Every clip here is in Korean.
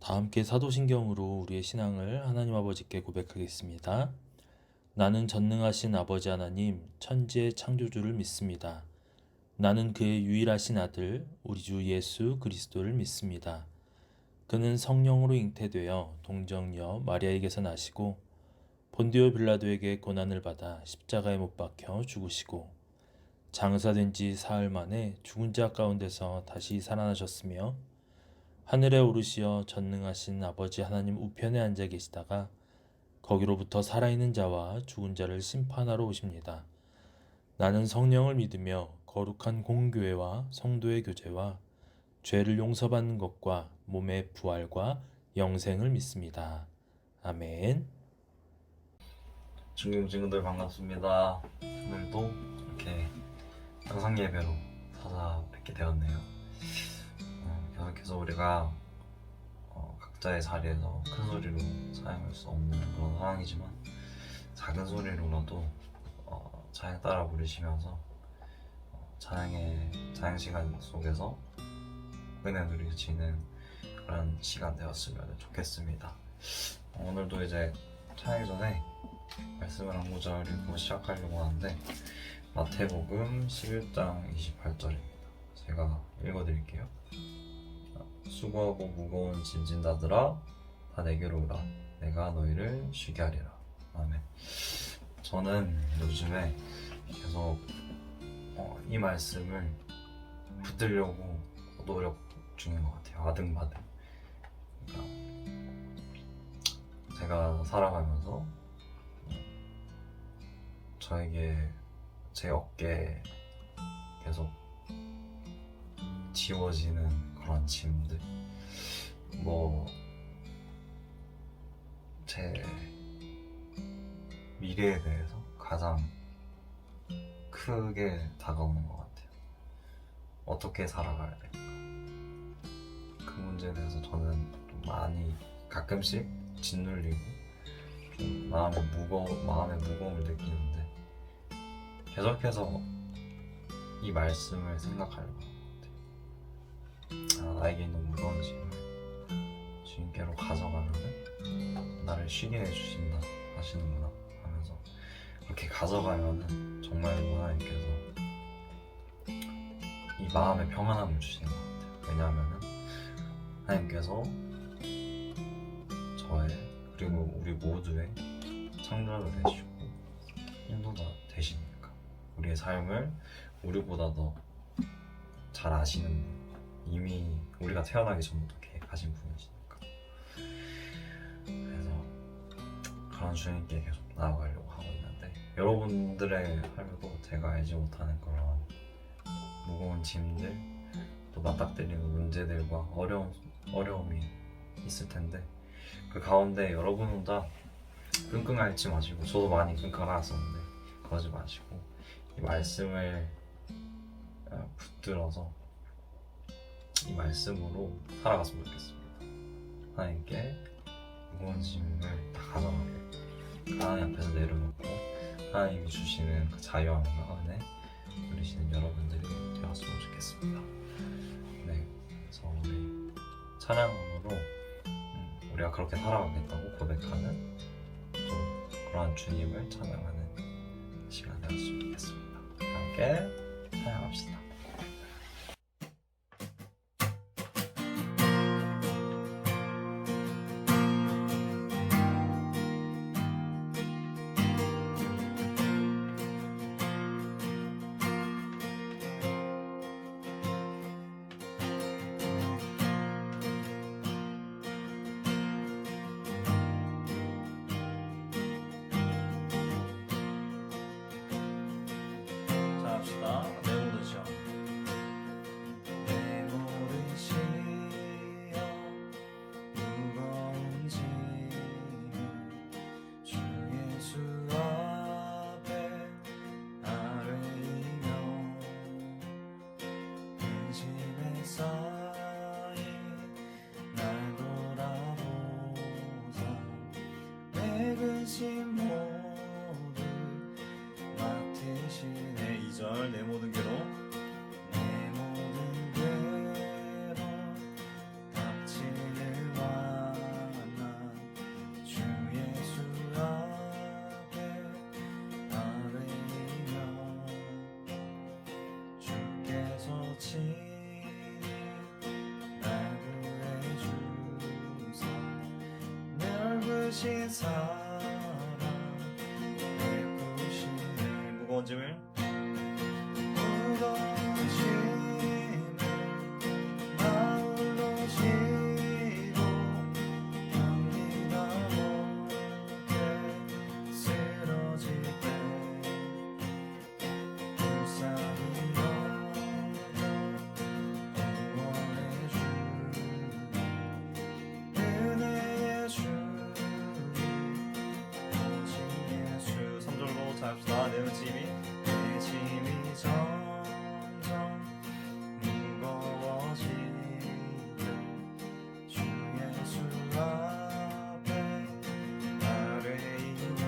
다 함께 사도신경으로 우리의 신앙을 하나님 아버지께 고백하겠습니다. 나는 전능하신 아버지 하나님, 천지의 창조주를 믿습니다. 나는 그의 유일하신 아들, 우리 주 예수 그리스도를 믿습니다. 그는 성령으로 잉태되어 동정녀 마리아에게서 나시고 본디오 빌라도에게 고난을 받아 십자가에 못 박혀 죽으시고 장사된 지 사흘 만에 죽은 자 가운데서 다시 살아나셨으며 하늘에 오르시어 전능하신 아버지 하나님 우편에 앉아 계시다가 거기로부터 살아있는 자와 죽은 자를 심판하러 오십니다. 나는 성령을 믿으며 거룩한 공교회와 성도의 교제와 죄를 용서받는 것과 몸의 부활과 영생을 믿습니다. 아멘. 중경 친구들 반갑습니다. 오늘도 이렇게 영상 예배로 찾아뵙게 되었네요. 계속해서 우리가 각자의 자리에서 큰 소리로 찬양할 수 없는 그런 상황이지만 작은 소리로라도 찬양 따라 부르시면서 찬양 시간 속에서 은혜 누리시는 그런 시간 되었으면 좋겠습니다. 오늘도 이제 찬양하기 전에 말씀을 한 구절 읽고 시작하려고 하는데 마태복음 11장 28절입니다. 제가 읽어드릴게요. 수고하고 무거운 짐진 자들아 다 내게로 오라. 내가 너희를 쉬게 하리라. 아멘. 저는 요즘에 계속 이 말씀을 붙들려고 노력 중인 것 같아요. 아등바등. 그러니까 제가 살아가면서 저에게 제 어깨에 계속 지워지는 그런 짐들, 제 미래에 대해서 가장 크게 다가오는 것 같아요. 어떻게 살아가야 될까? 그 문제에 대해서 저는 좀 많이 가끔씩 짓눌리고 좀 마음의 무거움을 느끼는데 계속해서 이 말씀을 생각하려고 하는 것 같아요. 나에게 있는 무거운 짐을 주님께로 가져가면은 나를 쉬게 해주신다 하시는구나 하면서 그렇게 가져가면은 정말로 하나님께서 이 마음의 평안함을 주시는 것 같아요. 왜냐하면은 하나님께서 저의 그리고 우리 모두의 창조자 되시고 인도자 되시니까 우리의 삶을 우리보다 더 잘 아시는 분, 이미 우리가 태어나기 전부터 계획하신 분이시니까. 그래서 그런 주님께 계속 나아가려고 하고 있는데 여러분들의 삶에도 제가 알지 못하는 그런 무거운 짐들, 또 맞닥뜨리는 문제들과 어려움이 있을 텐데 그 가운데 여러분 혼자 끙끙 앓지 마시고, 저도 많이 끙끙 앓았었는데 그러지 마시고 이 말씀을 붙들어서 이 말씀으로 살아갔으면 좋겠습니다. 하나님께 무거운 짐을 다 가져가게 하나님 앞에서 내려놓고 하나님이 주시는 그 자유함과 은혜 누리시는 여러분들이 되었으면 좋겠습니다. 네, 그래서 우리 찬양으로 우리가 그렇게 살아가겠다고 고백하는 좀 그러한 주님을 찬양하는 시간 되었으면 좋겠습니다. 함께 찬양합시다. 근심 모두 맡으시네. 2절 내 모든 괴로 닥치는 대신 사랑 베푸시네. 무거운 짐을 나홀로 지고 경기가 못해 쓰러질 때 불쌍히 여겨 구원해주니 은혜의 주님 오직 예수. 3절로 잘 합시다. 내 짐이 점점 무거워지네. 주 예수 앞에 나를 이며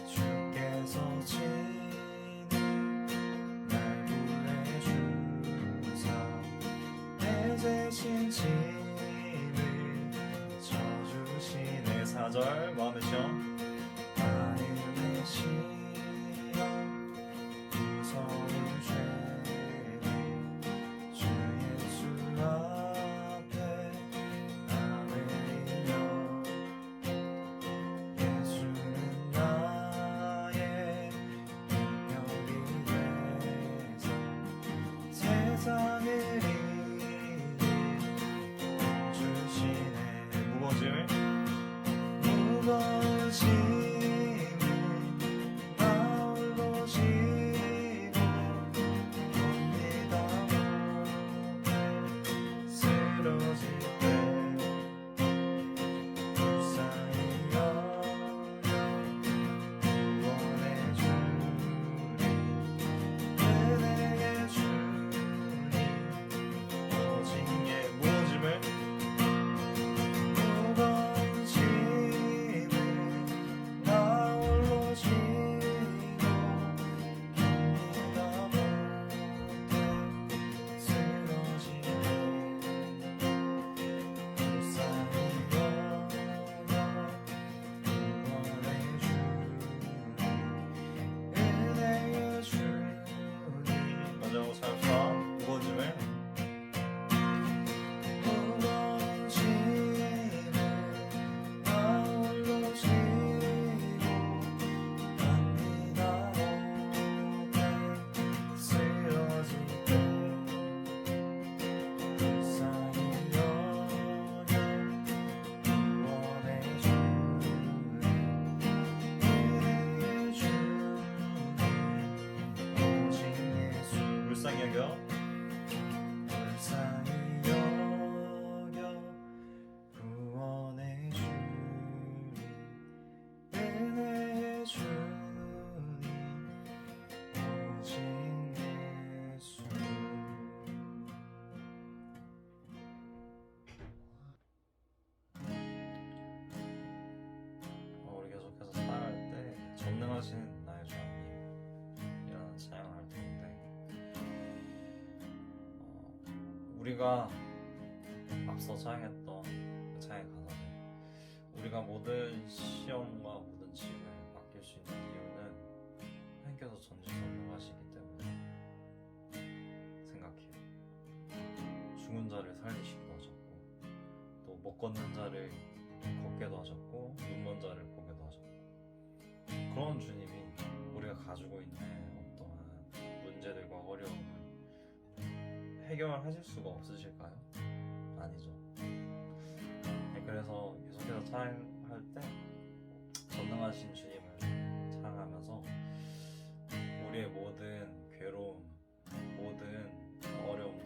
주께서 친히 날 구해주사 내 대신 짐을 져주시네. 4절 마음의 시험 마음의 시험 무서운 죄를 주 예수 앞에 나를 이며 예수는 나의 능력이 되사 세상을 이겨주시네. 무거운 짐을 나 홀로 지고 겁니다 못해 쓰러질 때 불쌍히 여겨 구원해주니 은혜의 주님 오직 무거운 짐을 나 홀로 지고 경기가 못해 쓰러질 때 불쌍히 여겨 구원해주니 은혜의 주님. 마지막으로 살펴 무거운 짐을 나 홀로 지고 갑니다 못해 쓰러질 때 불쌍히 여겨 구원해주니 은혜의 주님 오직 예수. 불쌍히 여겨 불쌍히 여겨 구원해주니 은혜의 주님 오직 예수. 우리 계속해서 찬양할 때 전능하신 나의 주님이라는 찬양을 할 텐데 우리가 앞서 찬양했던 그 찬양의 가사는 우리가 모든 시험과 모든 짐을 맡길 수 있는 이유는 하나님께서 전지전능하시기 때문에 생각해요. 죽은 자를 살리시기도 하셨고 또 못 걷는 자를 걷게도 하셨고 눈 먼 자를 보게도 하셨고 그런 주님이 우리가 가지고 있는 어떠한 문제들과 어려움을 해결하실 수가 없으실까요? 아니죠. 그래서 계속해서 찬양할 때 전능하신 주님을 찬양하면서 우리의 모든 괴로움, 모든 어려움들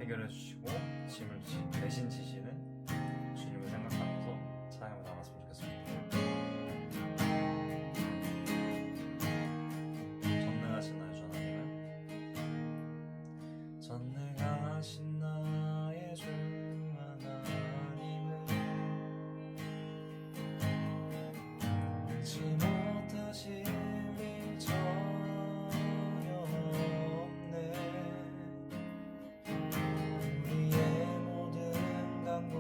해결해 주시고 짐을 대신 지시는 주님을 생각하면서 찬양을 나갔으면 좋겠습니다. 전능하신 나의 주 하나님은 전능하신 나의 주 하나님은 알지 못하실 일 전혀 없네. 우리의 모든 강구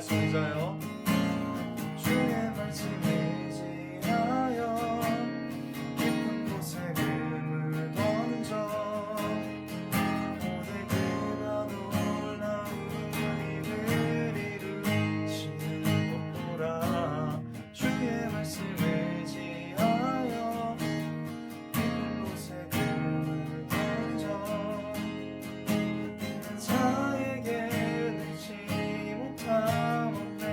말씀 의지하여 주의 말씀 의지하여 깊은 곳에 금을 던져 오늘 그가 놀라운 일을 이루시는 것 보라. 주의 말씀 의지하여 깊은 곳에 금을 던져 믿는 자에게 넣지 못함 없네.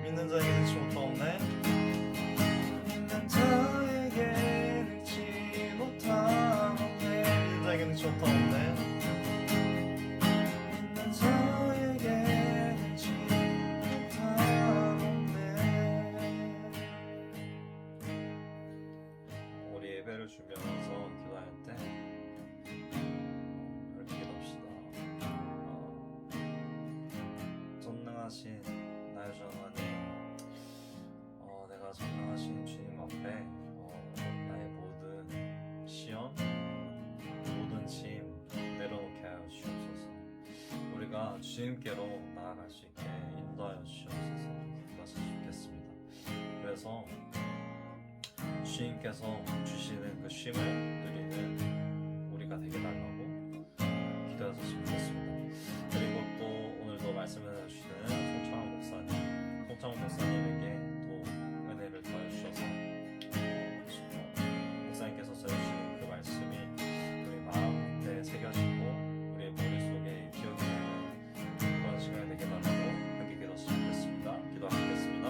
믿는 자에게 넣지 못함 없네. 믿는 자에게 넣지 못함 없네. 믿는 자에게 넣지 못함 없네. 믿는 자에게 넣지 못함 없네. 우리 예배를 준비하면서 기도할 때 이렇게 기도합시다. 전능하신 나의 주 하나님, 내가 전능하신 주님 앞에 나의 모든 시험, 모든 짐 내려놓게 하여 주옵소서. 우리가 주님께로 나아갈 수 있게 인도하여 주옵소서. 기도하셨으면 좋겠습니다. 그래서 주님께서 주시는 그 쉼을 누리는 우리가 되게 달라고 기도하셨으면 좋겠습니다. 그리고 또 오늘도 말씀을 해주시는 송창훈 목사님에게 또 은혜를 더해 주셔서 목사님께서 써주시는 그 말씀이 우리 마음에 새겨지고 우리의 머릿속에 기억이 되는 그런 시간이 되게 달라고 함께 기도했으면 좋겠습니다. 기도하겠습니다.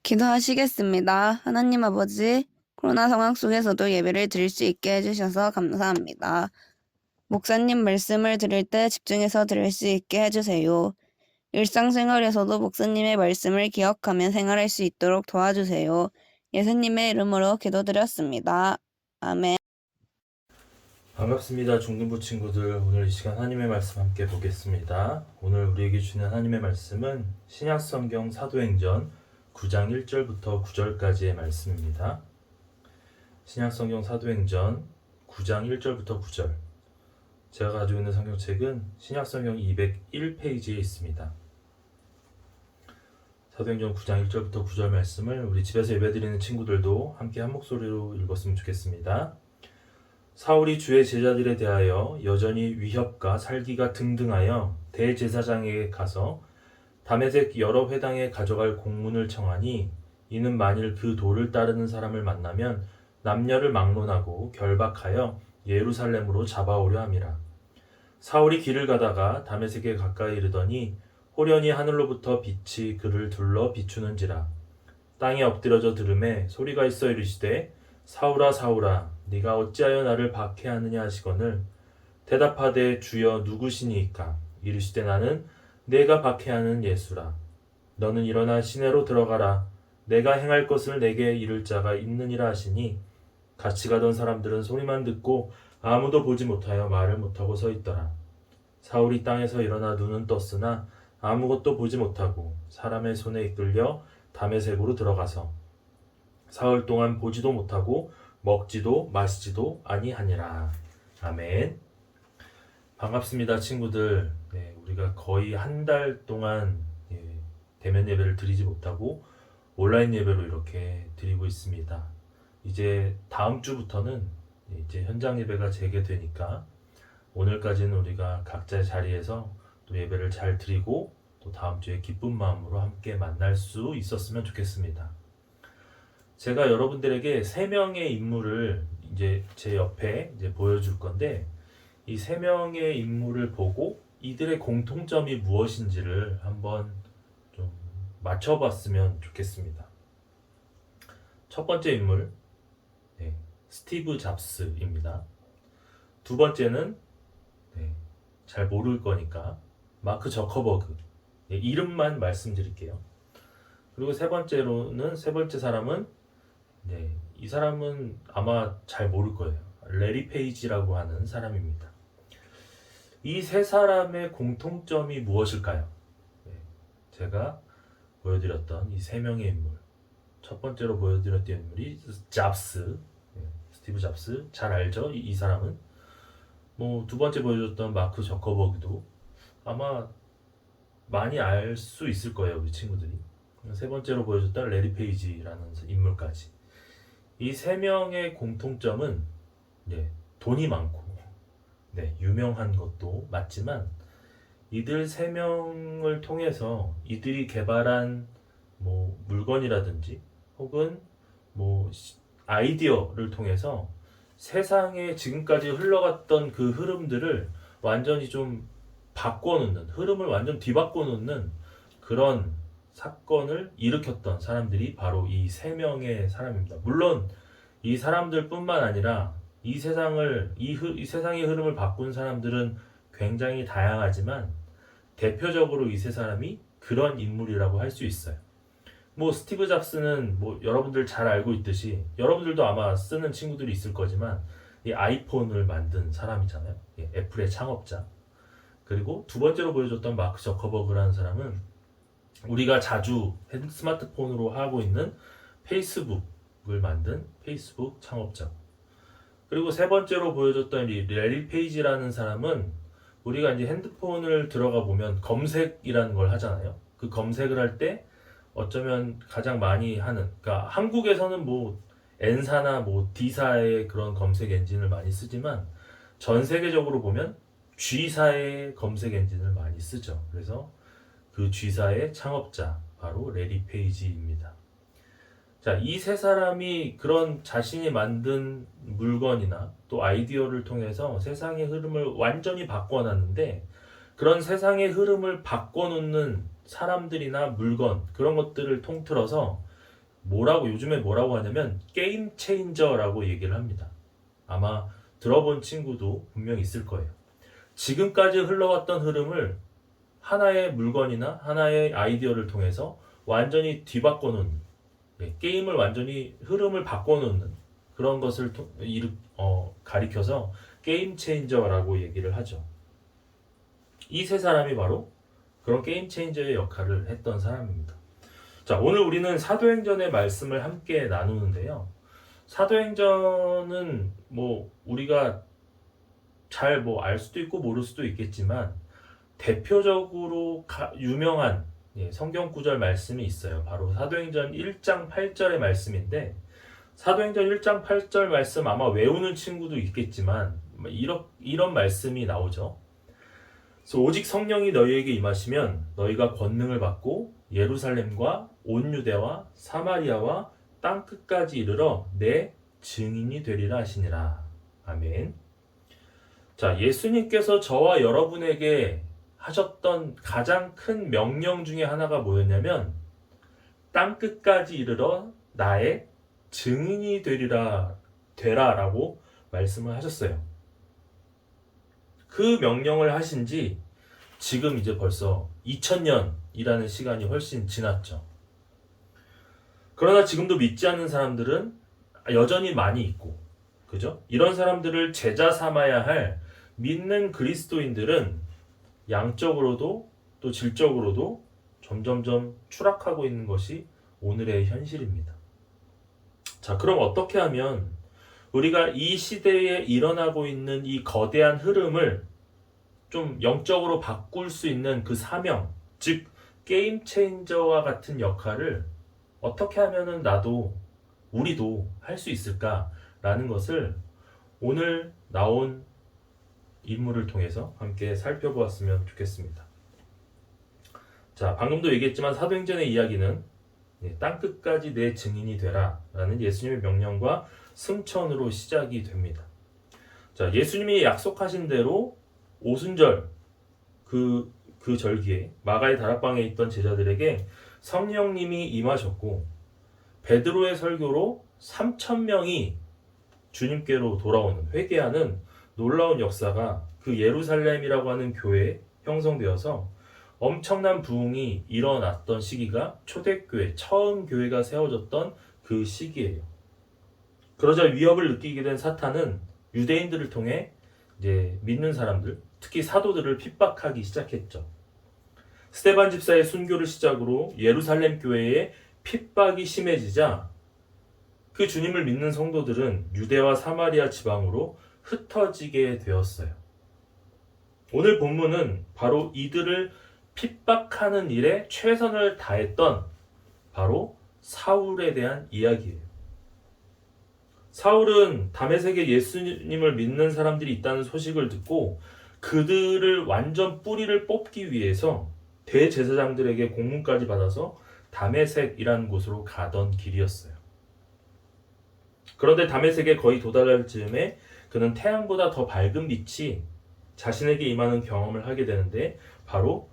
기도하시겠습니다. 하나님 아버지, 코로나 상황 속에서도 예배를 드릴 수 있게 해주셔서 감사합니다. 목사님 말씀을 들을 때 집중해서 들을 수 있게 해주세요. 일상생활에서도 목사님의 말씀을 기억하며 생활할 수 있도록 도와주세요. 예수님의 이름으로 기도드렸습니다. 아멘. 반갑습니다. 중등부 친구들. 오늘 이 시간 하나님의 말씀 함께 보겠습니다. 오늘 우리에게 주는 하나님의 말씀은 신약성경 사도행전 9장 1절부터 9절까지의 말씀입니다. 신약성경 사도행전 9장 1절부터 9절. 제가 가지고 있는 성경책은 신약성경 201페이지에 있습니다. 사도행전 9장 1절부터 9절 말씀을 우리 집에서 예배드리는 친구들도 함께 한 목소리로 읽었으면 좋겠습니다. 사울이 주의 제자들에 대하여 여전히 위협과 살기가 등등하여 대제사장에게 가서 다메섹 여러 회당에 가져갈 공문을 청하니 이는 만일 그 도를 따르는 사람을 만나면 남녀를 막론하고 결박하여 예루살렘으로 잡아오려 함이라. 사울이 길을 가다가 다메섹에 가까이 이르더니 호련히 하늘로부터 빛이 그를 둘러 비추는지라. 땅에 엎드려져 들음에 소리가 있어 이르시되 사울아 사울아 네가 어찌하여 나를 박해하느냐 하시거늘 대답하되 주여 누구시니이까. 이르시되 나는 내가 박해하는 예수라. 너는 일어나 시내로 들어가라. 내가 행할 것을 내게 이를 자가 있느니라 하시니 같이 가던 사람들은 소리만 듣고 아무도 보지 못하여 말을 못하고 서 있더라. 사울이 땅에서 일어나 눈은 떴으나 아무것도 보지 못하고 사람의 손에 이끌려 다메섹으로 들어가서 사흘 동안 보지도 못하고 먹지도 마시지도 아니하니라. 아멘. 반갑습니다, 친구들. 네, 우리가 거의 한 달 동안 대면 예배를 드리지 못하고 온라인 예배로 이렇게 드리고 있습니다. 이제 다음 주부터는 이제 현장 예배가 재개되니까 오늘까지는 우리가 각자의 자리에서 또 예배를 잘 드리고 또 다음 주에 기쁜 마음으로 함께 만날 수 있었으면 좋겠습니다. 제가 여러분들에게 3명의 인물을 이제 제 옆에 이제 보여줄 건데 이 3명의 인물을 보고 이들의 공통점이 무엇인지를 한번 좀 맞춰봤으면 좋겠습니다. 첫 번째 인물, 스티브 잡스입니다. 두 번째는 잘 모를 거니까 마크 저커버그, 이름만 말씀드릴게요. 그리고 세 번째 사람은 이 사람은 아마 잘 모를 거예요. 레리 페이지라고 하는 사람입니다. 이 세 사람의 공통점이 무엇일까요? 제가 보여드렸던 이 세 명의 인물, 첫 번째로 보여드렸던 인물이 잡스, 스티브 잡스, 잘 알죠? 이 사람은 뭐 두 번째 보여줬던 마크 저커버그도 아마 많이 알 수 있을 거예요, 우리 친구들이. 세 번째로 보여줬던 레리 페이지라는 인물까지, 이 세 명의 공통점은 돈이 많고 유명한 것도 맞지만, 이들 세 명을 통해서 이들이 개발한 뭐 물건이라든지 혹은 뭐 아이디어를 통해서 세상에 지금까지 흘러갔던 그 흐름들을 완전히 좀 바꿔놓는, 흐름을 완전 뒤바꿔놓는 그런 사건을 일으켰던 사람들이 바로 이 세 명의 사람입니다. 물론 이 사람들뿐만 아니라 이 세상의 흐름을 바꾼 사람들은 굉장히 다양하지만, 대표적으로 이 세 사람이 그런 인물이라고 할 수 있어요. 뭐 스티브 잡스는 뭐 여러분들 잘 알고 있듯이, 여러분들도 아마 쓰는 친구들이 있을 거지만, 이 아이폰을 만든 사람이잖아요. 애플의 창업자. 그리고 두 번째로 보여줬던 마크 저커버그라는 사람은 우리가 자주 스마트폰으로 하고 있는 페이스북을 만든 페이스북 창업자. 그리고 세 번째로 보여줬던 이 레리 페이지라는 사람은 우리가 이제 핸드폰을 들어가 보면 검색이라는 걸 하잖아요. 그 검색을 할 때 어쩌면 가장 많이 하는, 그러니까 한국에서는 뭐 N사나 뭐 D사의 그런 검색 엔진을 많이 쓰지만, 전 세계적으로 보면 G사의 검색 엔진을 많이 쓰죠. 그래서 그 G사의 창업자, 바로 레리 페이지입니다. 자, 이 세 사람이 그런 자신이 만든 물건이나 또 아이디어를 통해서 세상의 흐름을 완전히 바꿔놨는데, 그런 세상의 흐름을 바꿔놓는 사람들이나 물건, 그런 것들을 통틀어서 요즘에 뭐라고 하냐면 게임 체인저라고 얘기를 합니다. 아마 들어본 친구도 분명히 있을 거예요. 지금까지 흘러왔던 흐름을 하나의 물건이나 하나의 아이디어를 통해서 완전히 뒤바꿔놓는, 게임을 완전히 흐름을 바꿔놓는 그런 것을 가리켜서 게임 체인저라고 얘기를 하죠. 이 세 사람이 바로 그런 게임 체인저의 역할을 했던 사람입니다. 자, 오늘 우리는 사도행전의 말씀을 함께 나누는데요. 사도행전은 뭐 우리가 잘 뭐 알 수도 있고 모를 수도 있겠지만, 대표적으로 유명한 성경 구절 말씀이 있어요. 바로 사도행전 1장 8절의 말씀인데, 사도행전 1장 8절 말씀 아마 외우는 친구도 있겠지만 이런 말씀이 나오죠. 그래서 오직 성령이 너희에게 임하시면 너희가 권능을 받고 예루살렘과 온 유대와 사마리아와 땅 끝까지 이르러 내 증인이 되리라 하시니라. 아멘. 자, 예수님께서 저와 여러분에게 하셨던 가장 큰 명령 중에 하나가 뭐였냐면, 땅 끝까지 이르러 나의 증인이 되라라고 말씀을 하셨어요. 그 명령을 하신 지 지금 이제 벌써 2000년이라는 시간이 훨씬 지났죠. 그러나 지금도 믿지 않는 사람들은 여전히 많이 있고, 그죠? 이런 사람들을 제자 삼아야 할 믿는 그리스도인들은 양적으로도 또 질적으로도 점점점 추락하고 있는 것이 오늘의 현실입니다. 자, 그럼 어떻게 하면 우리가 이 시대에 일어나고 있는 이 거대한 흐름을 좀 영적으로 바꿀 수 있는 그 사명, 즉 게임 체인저와 같은 역할을 어떻게 하면은 우리도 할 수 있을까라는 것을 오늘 나온 인물을 통해서 함께 살펴보았으면 좋겠습니다. 자, 방금도 얘기했지만 사도행전의 이야기는 땅끝까지 내 증인이 되라 라는 예수님의 명령과 승천으로 시작이 됩니다. 자, 예수님이 약속하신 대로 오순절 그 절기에 마가의 다락방에 있던 제자들에게 성령님이 임하셨고 베드로의 설교로 3,000명이 주님께로 돌아오는 회개하는 놀라운 역사가 그 예루살렘이라고 하는 교회에 형성되어서 엄청난 부흥이 일어났던 시기가 초대교회, 처음 교회가 세워졌던 그 시기예요. 그러자 위협을 느끼게 된 사탄은 유대인들을 통해 이제 믿는 사람들, 특히 사도들을 핍박하기 시작했죠. 스데반 집사의 순교를 시작으로 예루살렘 교회에 핍박이 심해지자 그 주님을 믿는 성도들은 유대와 사마리아 지방으로 흩어지게 되었어요. 오늘 본문은 바로 이들을 핍박하는 일에 최선을 다했던 바로 사울에 대한 이야기예요. 사울은 다메섹에 예수님을 믿는 사람들이 있다는 소식을 듣고 그들을 완전 뿌리를 뽑기 위해서 대제사장들에게 공문까지 받아서 다메섹이라는 곳으로 가던 길이었어요. 그런데 다메섹에 거의 도달할 즈음에 그는 태양보다 더 밝은 빛이 자신에게 임하는 경험을 하게 되는데 바로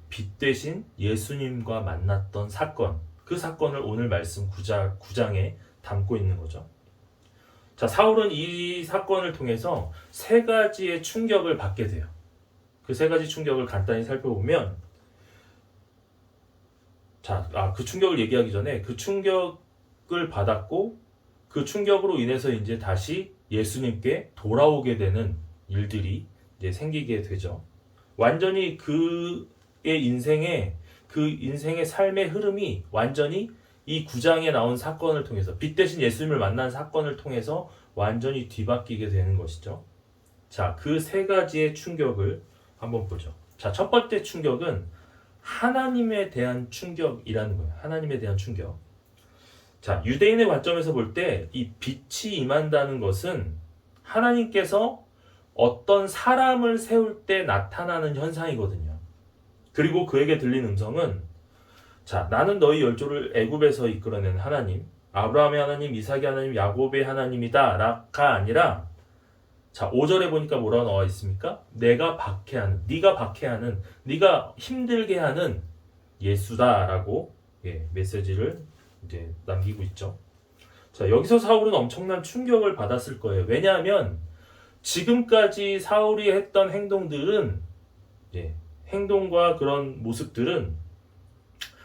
빛 대신 예수님과 만났던 사건, 그 사건을 오늘 말씀 9장에 담고 있는 거죠. 자, 사울은 이 사건을 통해서 세 가지의 충격을 받게 돼요. 그 세 가지 충격을 간단히 살펴보면 그 충격을 얘기하기 전에 그 충격을 받았고 그 충격으로 인해서 이제 다시 예수님께 돌아오게 되는 일들이 이제 생기게 되죠. 완전히 그 인생의 삶의 흐름이 완전히 이 9장에 나온 사건을 통해서 빛 대신 예수님을 만난 사건을 통해서 완전히 뒤바뀌게 되는 것이죠. 자, 그 세 가지의 충격을 한번 보죠. 자, 첫 번째 충격은 하나님에 대한 충격이라는 거예요. 하나님에 대한 충격. 자, 유대인의 관점에서 볼 때 이 빛이 임한다는 것은 하나님께서 어떤 사람을 세울 때 나타나는 현상이거든요. 그리고 그에게 들린 음성은 자, 나는 너희 열조를 애굽에서 이끌어낸 하나님, 아브라함의 하나님, 이삭의 하나님, 야곱의 하나님이다 라가 아니라 자, 5절에 보니까 뭐라고 나와 있습니까? 네가 박해하는, 네가 힘들게 하는 예수다라고 메시지를 이제 남기고 있죠. 자, 여기서 사울은 엄청난 충격을 받았을 거예요. 왜냐하면 지금까지 사울이 했던 행동들은 행동과 그런 모습들은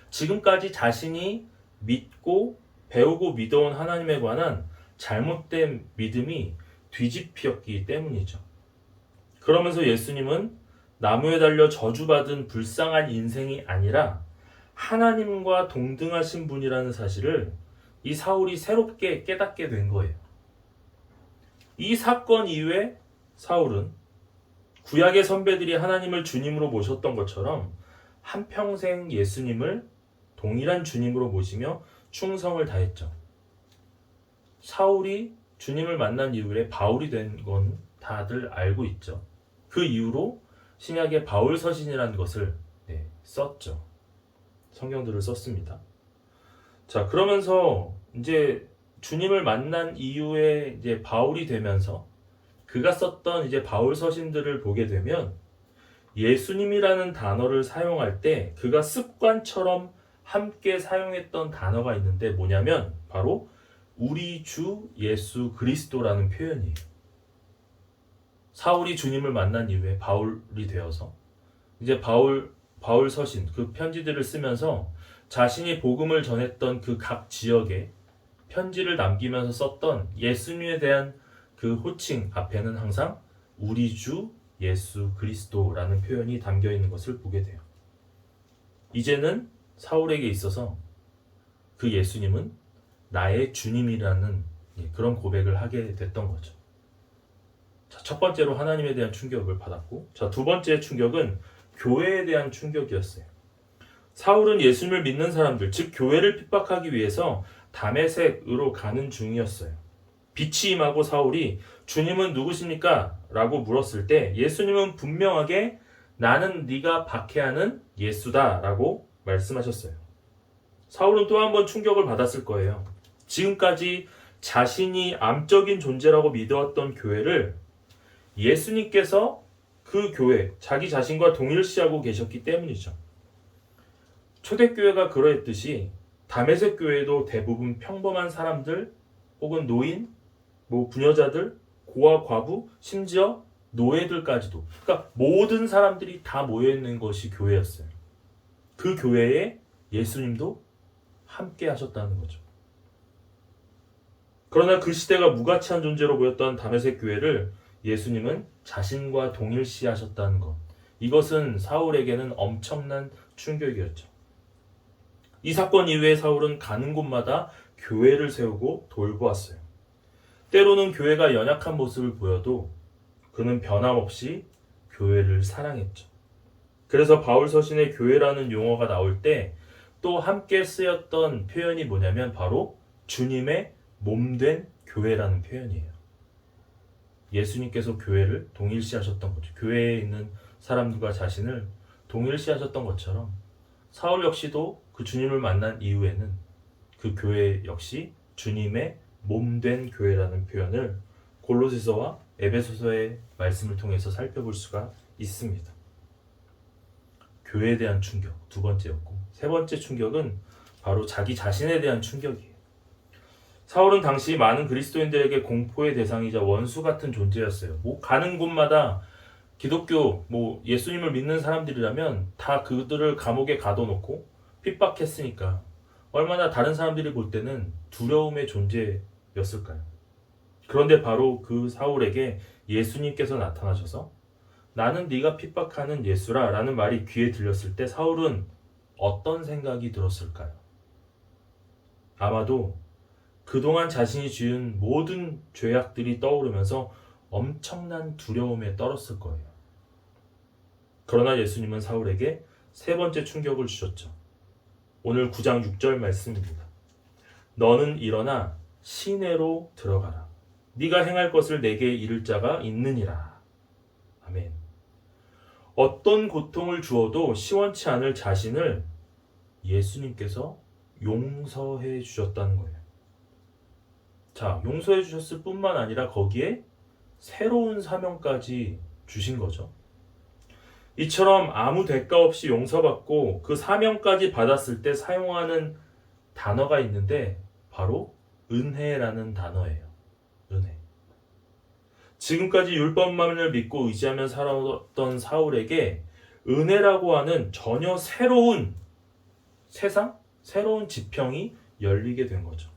지금까지 자신이 믿고 배우고 믿어온 하나님에 관한 잘못된 믿음이 뒤집혔기 때문이죠. 그러면서 예수님은 나무에 달려 저주받은 불쌍한 인생이 아니라 하나님과 동등하신 분이라는 사실을 이 사울이 새롭게 깨닫게 된 거예요. 이 사건 이후에 사울은 구약의 선배들이 하나님을 주님으로 모셨던 것처럼 한평생 예수님을 동일한 주님으로 모시며 충성을 다했죠. 사울이 주님을 만난 이후에 바울이 된 건 다들 알고 있죠. 그 이후로 신약에 바울 서신이라는 것을 썼죠. 성경들을 썼습니다. 자, 그러면서 이제 주님을 만난 이후에 이제 바울이 되면서 그가 썼던 이제 바울 서신들을 보게 되면 예수님이라는 단어를 사용할 때 그가 습관처럼 함께 사용했던 단어가 있는데 뭐냐면 바로 우리 주 예수 그리스도라는 표현이에요. 사울이 주님을 만난 이후에 바울이 되어서 이제 바울 서신 그 편지들을 쓰면서 자신이 복음을 전했던 그 각 지역에 편지를 남기면서 썼던 예수님에 대한 그 호칭 앞에는 항상 우리 주 예수 그리스도라는 표현이 담겨 있는 것을 보게 돼요. 이제는 사울에게 있어서 그 예수님은 나의 주님이라는 그런 고백을 하게 됐던 거죠. 자, 첫 번째로 하나님에 대한 충격을 받았고, 자, 두 번째 충격은 교회에 대한 충격이었어요. 사울은 예수님을 믿는 사람들, 즉 교회를 핍박하기 위해서 다메섹으로 가는 중이었어요. 빛이 임하고 사울이 주님은 누구십니까? 라고 물었을 때 예수님은 분명하게 나는 네가 박해하는 예수다 라고 말씀하셨어요. 사울은 또 한 번 충격을 받았을 거예요. 지금까지 자신이 암적인 존재라고 믿어왔던 교회를 예수님께서 그 교회, 자기 자신과 동일시하고 계셨기 때문이죠. 초대교회가 그러했듯이 다메섹 교회도 대부분 평범한 사람들 혹은 노인, 부녀자들, 고아 과부, 심지어 노예들까지도, 그러니까 모든 사람들이 다 모여있는 것이 교회였어요. 그 교회에 예수님도 함께 하셨다는 거죠. 그러나 그 시대가 무가치한 존재로 보였던 다메섹 교회를 예수님은 자신과 동일시하셨다는 것, 이것은 사울에게는 엄청난 충격이었죠. 이 사건 이후에 사울은 가는 곳마다 교회를 세우고 돌고 왔어요. 때로는 교회가 연약한 모습을 보여도 그는 변함없이 교회를 사랑했죠. 그래서 바울 서신에 교회라는 용어가 나올 때 또 함께 쓰였던 표현이 뭐냐면 바로 주님의 몸된 교회라는 표현이에요. 예수님께서 교회를 동일시하셨던 거죠. 교회에 있는 사람들과 자신을 동일시하셨던 것처럼 사울 역시도 그 주님을 만난 이후에는 그 교회 역시 주님의 몸된 교회라는 표현을 골로새서와 에베소서의 말씀을 통해서 살펴볼 수가 있습니다. 교회에 대한 충격, 두 번째였고, 세 번째 충격은 바로 자기 자신에 대한 충격이에요. 사울은 당시 많은 그리스도인들에게 공포의 대상이자 원수 같은 존재였어요. 가는 곳마다 기독교, 예수님을 믿는 사람들이라면 다 그들을 감옥에 가둬놓고 핍박했으니까 얼마나 다른 사람들이 볼 때는 두려움의 존재였을까요? 그런데 바로 그 사울에게 예수님께서 나타나셔서 나는 네가 핍박하는 예수라 라는 말이 귀에 들렸을 때 사울은 어떤 생각이 들었을까요? 아마도 그동안 자신이 지은 모든 죄악들이 떠오르면서 엄청난 두려움에 떨었을 거예요. 그러나 예수님은 사울에게 세 번째 충격을 주셨죠. 오늘 9장 6절 말씀입니다. 너는 일어나 시내로 들어가라. 네가 행할 것을 내게 이를 자가 있느니라. 아멘. 어떤 고통을 주어도 시원치 않을 자신을 예수님께서 용서해 주셨다는 거예요. 자, 용서해 주셨을 뿐만 아니라 거기에 새로운 사명까지 주신 거죠. 이처럼 아무 대가 없이 용서받고 그 사명까지 받았을 때 사용하는 단어가 있는데 바로 은혜라는 단어예요. 은혜. 지금까지 율법만을 믿고 의지하며 살아왔던 사울에게 은혜라고 하는 전혀 새로운 세상, 새로운 지평이 열리게 된 거죠.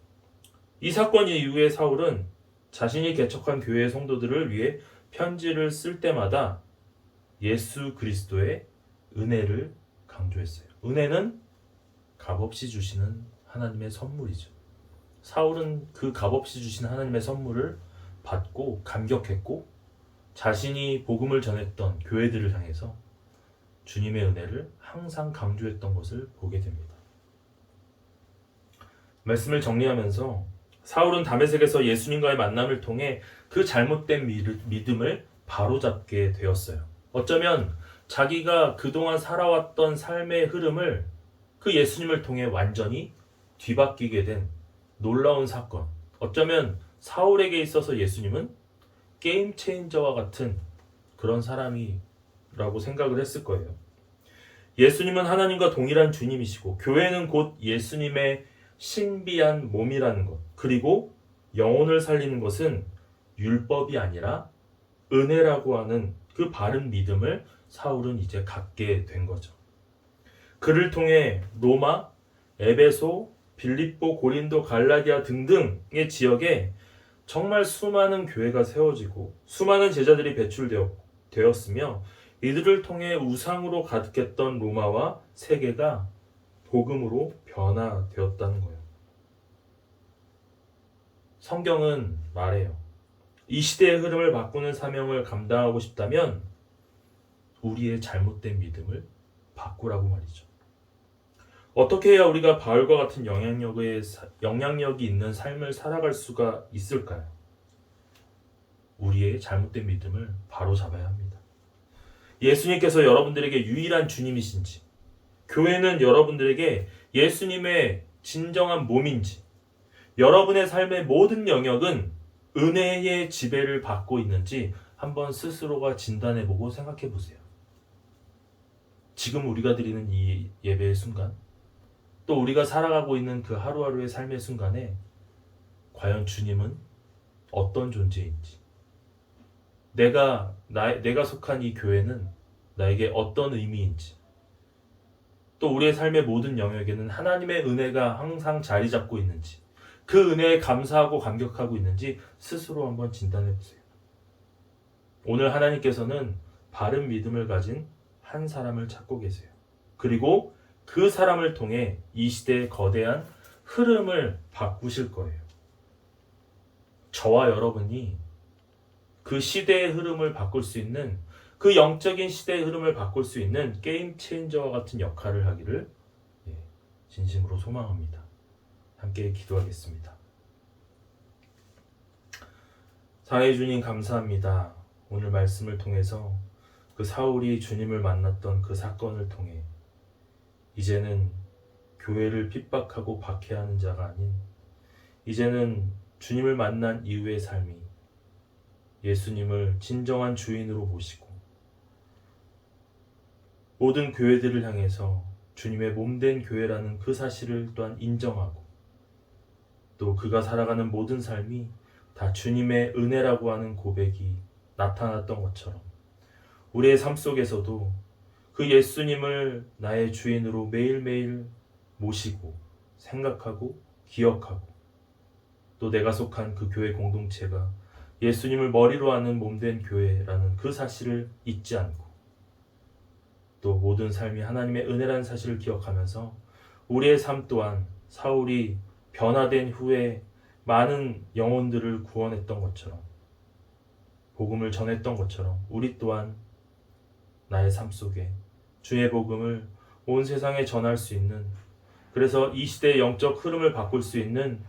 이 사건 이후에 사울은 자신이 개척한 교회의 성도들을 위해 편지를 쓸 때마다 예수 그리스도의 은혜를 강조했어요. 은혜는 값없이 주시는 하나님의 선물이죠. 사울은 그 값없이 주신 하나님의 선물을 받고 감격했고 자신이 복음을 전했던 교회들을 향해서 주님의 은혜를 항상 강조했던 것을 보게 됩니다. 말씀을 정리하면서 사울은 다메섹에서 예수님과의 만남을 통해 그 잘못된 믿음을 바로잡게 되었어요. 어쩌면 자기가 그동안 살아왔던 삶의 흐름을 그 예수님을 통해 완전히 뒤바뀌게 된 놀라운 사건. 어쩌면 사울에게 있어서 예수님은 게임 체인저와 같은 그런 사람이라고 생각을 했을 거예요. 예수님은 하나님과 동일한 주님이시고 교회는 곧 예수님의 신비한 몸이라는 것, 그리고 영혼을 살리는 것은 율법이 아니라 은혜라고 하는 그 바른 믿음을 사울은 이제 갖게 된 거죠. 그를 통해 로마, 에베소, 빌립보, 고린도, 갈라디아 등등의 지역에 정말 수많은 교회가 세워지고 수많은 제자들이 배출되었으며 이들을 통해 우상으로 가득했던 로마와 세계가 복음으로 변화되었다는 거예요. 성경은 말해요. 이 시대의 흐름을 바꾸는 사명을 감당하고 싶다면 우리의 잘못된 믿음을 바꾸라고 말이죠. 어떻게 해야 우리가 바울과 같은 영향력이 있는 삶을 살아갈 수가 있을까요? 우리의 잘못된 믿음을 바로잡아야 합니다. 예수님께서 여러분들에게 유일한 주님이신지, 교회는 여러분들에게 예수님의 진정한 몸인지, 여러분의 삶의 모든 영역은 은혜의 지배를 받고 있는지 한번 스스로가 진단해보고 생각해보세요. 지금 우리가 드리는 이 예배의 순간, 또 우리가 살아가고 있는 그 하루하루의 삶의 순간에 과연 주님은 어떤 존재인지, 내가 속한 이 교회는 나에게 어떤 의미인지, 또 우리의 삶의 모든 영역에는 하나님의 은혜가 항상 자리 잡고 있는지, 그 은혜에 감사하고 감격하고 있는지 스스로 한번 진단해 보세요. 오늘 하나님께서는 바른 믿음을 가진 한 사람을 찾고 계세요. 그리고 그 사람을 통해 이 시대의 거대한 흐름을 바꾸실 거예요. 저와 여러분이 그 시대의 흐름을 바꿀 수 있는, 그 영적인 시대의 흐름을 바꿀 수 있는 게임 체인저와 같은 역할을 하기를 진심으로 소망합니다. 함께 기도하겠습니다. 사랑의 주님, 감사합니다. 오늘 말씀을 통해서 그 사울이 주님을 만났던 그 사건을 통해 이제는 교회를 핍박하고 박해하는 자가 아닌, 이제는 주님을 만난 이후의 삶이 예수님을 진정한 주인으로 모시고 모든 교회들을 향해서 주님의 몸된 교회라는 그 사실을 또한 인정하고, 또 그가 살아가는 모든 삶이 다 주님의 은혜라고 하는 고백이 나타났던 것처럼 우리의 삶 속에서도 그 예수님을 나의 주인으로 매일매일 모시고 생각하고 기억하고, 또 내가 속한 그 교회 공동체가 예수님을 머리로 하는 몸된 교회라는 그 사실을 잊지 않고, 또 모든 삶이 하나님의 은혜라는 사실을 기억하면서 우리의 삶 또한 사울이 변화된 후에 많은 영혼들을 구원했던 것처럼, 복음을 전했던 것처럼 우리 또한 나의 삶 속에 주의 복음을 온 세상에 전할 수 있는, 그래서 이 시대의 영적 흐름을 바꿀 수 있는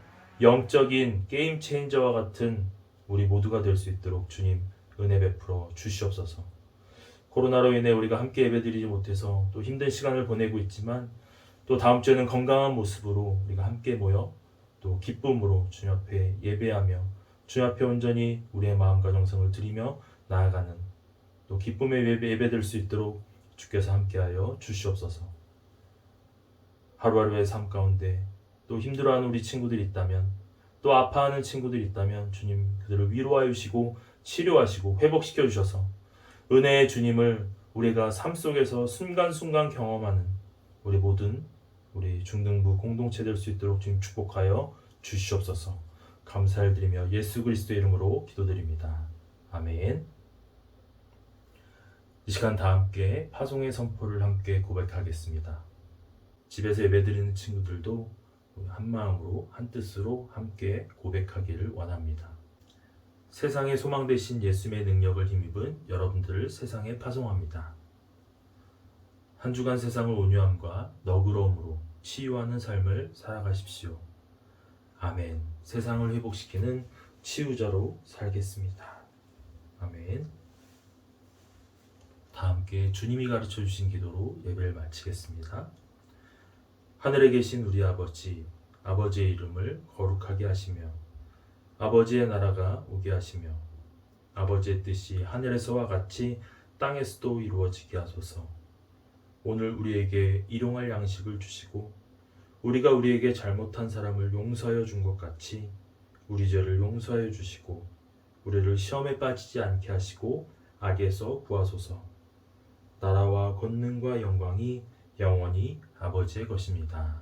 영적인 게임 체인저와 같은 우리 모두가 될 수 있도록 주님 은혜 베풀어 주시옵소서. 코로나로 인해 우리가 함께 예배드리지 못해서 또 힘든 시간을 보내고 있지만, 또 다음 주에는 건강한 모습으로 우리가 함께 모여 또 기쁨으로 주님 앞에 예배하며 주님 앞에 온전히 우리의 마음과 정성을 드리며 나아가는 또 기쁨의 예배될 수 있도록 주께서 함께하여 주시옵소서. 하루하루의 삶 가운데 또 힘들어하는 우리 친구들이 있다면, 또 아파하는 친구들이 있다면 주님 그들을 위로하여 주시고 치료하시고 회복시켜 주셔서 은혜의 주님을 우리가 삶 속에서 순간순간 경험하는 우리 모든 우리 중등부 공동체 될 수 있도록 주님 축복하여 주시옵소서. 감사를 드리며 예수 그리스도의 이름으로 기도드립니다. 아멘. 이 시간 다 함께 파송의 선포를 함께 고백하겠습니다. 집에서 예배드리는 친구들도 한 마음으로 한 뜻으로 함께 고백하기를 원합니다. 세상의 소망 되신 예수님의 능력을 힘입은 여러분들을 세상에 파송합니다. 한 주간 세상을 온유함과 너그러움으로 치유하는 삶을 살아가십시오. 아멘. 세상을 회복시키는 치유자로 살겠습니다. 아멘. 다 함께 주님이 가르쳐 주신 기도로 예배를 마치겠습니다. 하늘에 계신 우리 아버지, 아버지의 이름을 거룩하게 하시며 아버지의 나라가 오게 하시며 아버지의 뜻이 하늘에서와 같이 땅에서도 이루어지게 하소서. 오늘 우리에게 일용할 양식을 주시고 우리가 우리에게 잘못한 사람을 용서하여 준 것 같이 우리 죄를 용서하여 주시고 우리를 시험에 빠지지 않게 하시고 악에서 구하소서. 나라와 권능과 영광이 영원히 아버지의 것입니다.